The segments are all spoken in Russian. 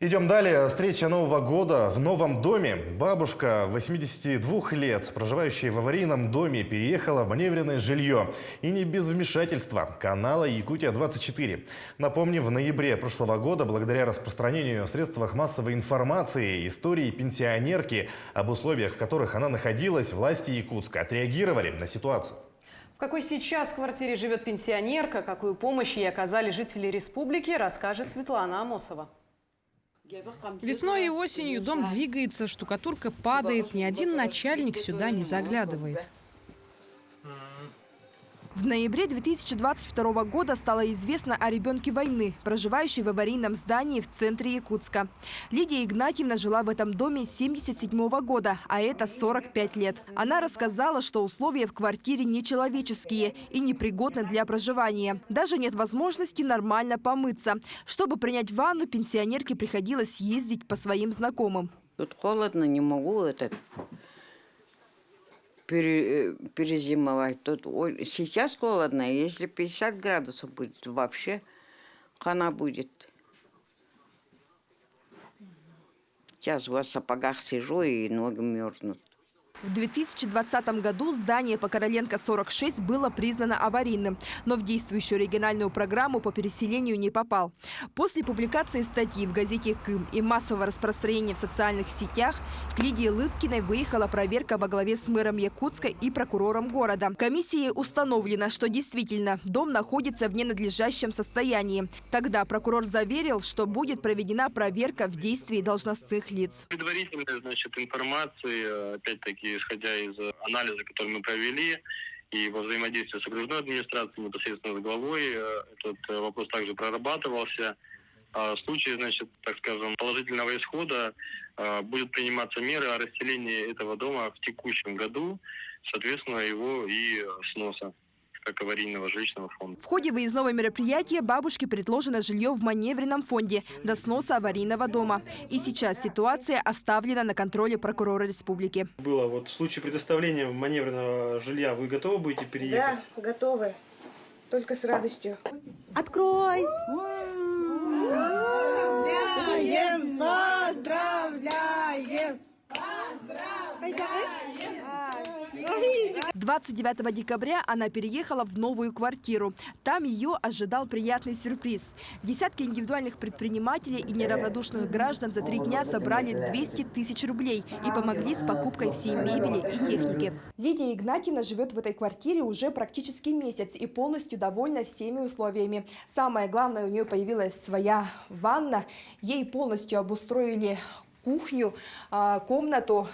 Идем далее. Встреча Нового года в новом доме. Бабушка 82 лет, проживающая в аварийном доме, переехала в маневренное жилье. И не без вмешательства канала «Якутия-24». Напомним, в ноябре прошлого года, благодаря распространению в средствах массовой информации истории пенсионерки, об условиях, в которых она находилась, власти Якутска отреагировали на ситуацию. В какой сейчас квартире живет пенсионерка, какую помощь ей оказали жители республики, расскажет Светлана Амосова. Весной и осенью дом двигается, штукатурка падает, ни один начальник сюда не заглядывает. В ноябре 2022 года стало известно о ребенке войны, проживающей в аварийном здании в центре Якутска. Лидия Игнатьевна жила в этом доме с 1977 года, а это 45 лет. Она рассказала, что условия в квартире нечеловеческие и непригодны для проживания. Даже нет возможности нормально помыться. Чтобы принять ванну, пенсионерке приходилось ездить по своим знакомым. Тут холодно, не могу перезимовать. Тут сейчас холодно, если 50 градусов будет, вообще хана будет. Сейчас в сапогах сижу и ноги мерзнут. В 2020 году здание по Короленко 46 было признано аварийным, но в действующую региональную программу по переселению не попал. После публикации статьи в газете «Кым» и массового распространения в социальных сетях к Лидии Лыткиной выехала проверка во главе с мэром Якутска и прокурором города. Комиссией установлено, что действительно дом находится в ненадлежащем состоянии. Тогда прокурор заверил, что будет проведена проверка в действии должностных лиц. Предварительная, информации, опять-таки, исходя из анализа, который мы провели, и во взаимодействии с окружной администрацией, непосредственно с главой, этот вопрос также прорабатывался. В случае, так скажем, положительного исхода будут приниматься меры о расселении этого дома в текущем году, соответственно, его и сноса как аварийного жилищного фонда. В ходе выездного мероприятия бабушке предложено жилье в маневренном фонде до сноса аварийного дома. И сейчас ситуация оставлена на контроле прокурора республики. Было в случае предоставления маневренного жилья, вы готовы будете переехать? Да, готовы. Только с радостью. Открой! Поздравляем! Поздравляем! 29 декабря она переехала в новую квартиру. Там ее ожидал приятный сюрприз. Десятки индивидуальных предпринимателей и неравнодушных граждан за 3 дня собрали 200 тысяч рублей и помогли с покупкой всей мебели и техники. Лидия Игнатьевна живет в этой квартире уже практически месяц и полностью довольна всеми условиями. Самое главное, у нее появилась своя ванна. Ей полностью обустроили кухню, комнату.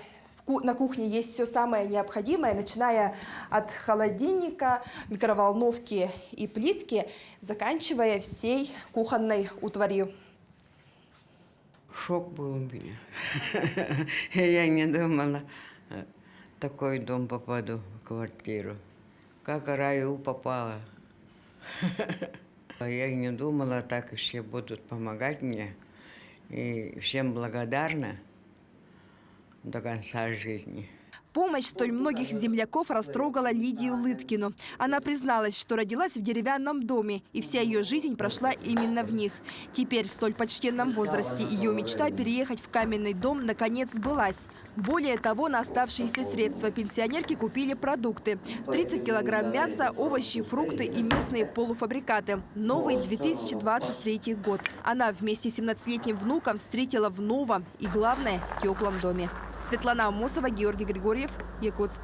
На кухне есть все самое необходимое, начиная от холодильника, микроволновки и плитки, заканчивая всей кухонной утварью. Шок был у меня. Я не думала, в такой дом попаду, в квартиру. Как в раю попала. Я не думала, так и все будут помогать мне. И всем благодарна до конца жизни. Помощь столь многих земляков растрогала Лидию Лыткину. Она призналась, что родилась в деревянном доме, и вся ее жизнь прошла именно в них. Теперь, в столь почтенном возрасте, ее мечта переехать в каменный дом наконец сбылась. Более того, на оставшиеся средства пенсионерки купили продукты. 30 килограмм мяса, овощи, фрукты и местные полуфабрикаты. Новый 2023 год. Она вместе с 17-летним внуком встретила в новом и, главное, теплом доме. Светлана Амосова, Георгий Григорьев, Якутск.